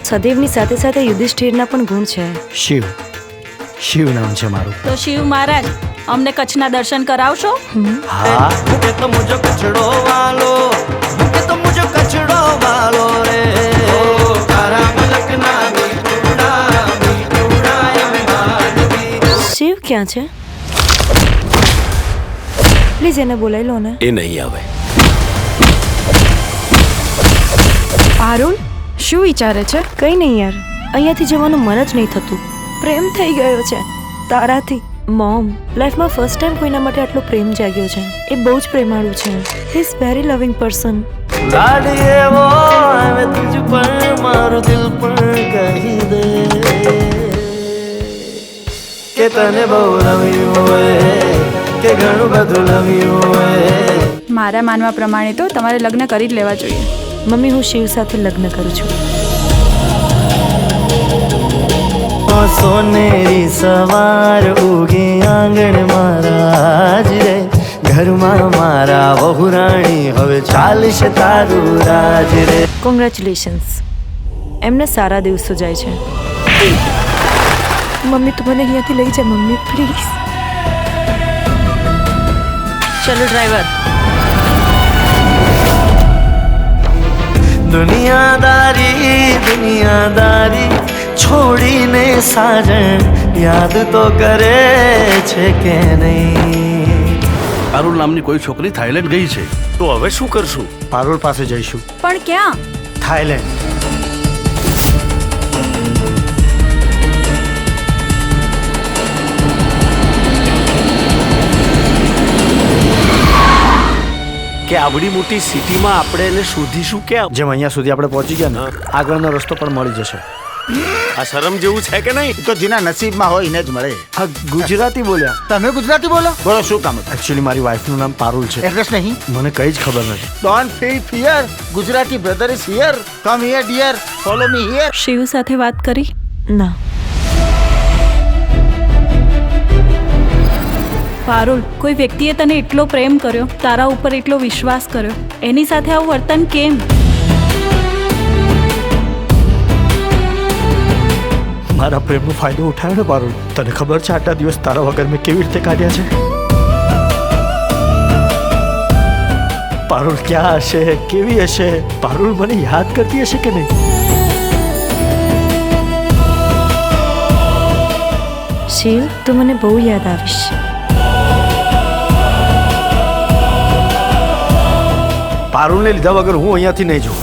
સદેવની સાથે સાથે યુધિષ્ઠિરના પણ ગુણ છે. શિવ શિવ નામ છે મારું. તો શિવ મહારાજ અમને કચ્છના દર્શન કરાવશો? હા मुझे तो मुझे कचड़ो वालो मुझे तो मुझे कचड़ो वालो रे ओ तारा मलक ना मीठूड़ा अंबानी શિવ ક્યાં છે? પ્લીઝ એને બોલાવી લો ને. એ નહીં આવે. પારુલ શું વિચારે છે? કઈ નહીં યાર, અહીંયાથી જવાનું મન જ નહીં થતું. પ્રેમ થઈ ગયો છે તારાથી. મોમ, લાઈફમાં ફર્સ્ટ ટાઈમ કોઈના માટે આટલો પ્રેમ જાગ્યો છે. એ બહુ જ પ્રેમાળુ છે. હી ઇઝ વેરી લવિંગ પર્સન. लाडिए वो मैं तुझ पर मारू दिल पर कही दे के तने बहु लव्યું હોય કે ઘણું બધું લવ્યું હોય. મારા માનવા પ્રમાણે તો તમારે લગ્ન કરી જ લેવા જોઈએ. મમ્મી, હું શિવ સાથે લગ્ન કરું છું. સોનેરી સવાર ઉગી આંગણ મારા જ રે ઘરમાં મારા વહુરાણી હવે ચાલશે તારું રાજ રે. કોંગ્રેચ્યુલેશન્સ. એમને સારા દિવસો જાય છે. મમ્મી, તું મને અહીંયાથી લઈ જા મમ્મી, પ્લીઝ. ચલો ડ્રાઈવર. દુનિયાદારી છોડીને સાજણ યાદ તો કરે છે કે નહીં. પારુલ નામની કોઈ છોકરી થાઈલેન્ડ ગઈ છે, તો હવે શું કરશું? પારુલ પાસે જઈશું. પણ ક્યાં? થાઈલેન્ડ. કે આવડી મોટી સિટીમાં આપણે એને શોધીશું ક્યાં? જેમ અહીંયા સુધી આપણે પહોંચી ગયા ને, આગળનો રસ્તો પણ મળી જશે. આ શરમ જેવું છે કે નહીં? તો જેના નસીબમાં હોય એને જ મળે. હા, ગુજરાતી બોલ્યા. તમે ગુજરાતી બોલો. બોલો શું કામ હતું? એકચ્યુઅલી મારી વાઈફનું નામ પારુલ છે. એડ્રેસ નહીં? મને કઈ જ ખબર નથી. Don't feel fear. Gujarati brother is here. Come here dear. Follow me here. Shiv સાથે વાત કરી? ના. પારુલ, કોઈ વ્યક્તિએ તને એટલો પ્રેમ કર્યો, તારા ઉપર એટલો વિશ્વાસ કર્યો, એની સાથે આવું વર્તન કેમ? મારા પ્રેમનો ફાયદો ઉઠાવ્યો ને પારુલ. તને ખબર છે આટલા દિવસ તારા વગર મેં કેવી રીતે કાઢ્યા છે? પારુલ ક્યાં હશે, કેવી હશે? પારુલ મને યાદ કરતી હશે કે નહીં? શિવ, તું મને બહુ યાદ આવીશ. પારુલને લીધા વગર હું અહીંયાથી નહીં જઉં.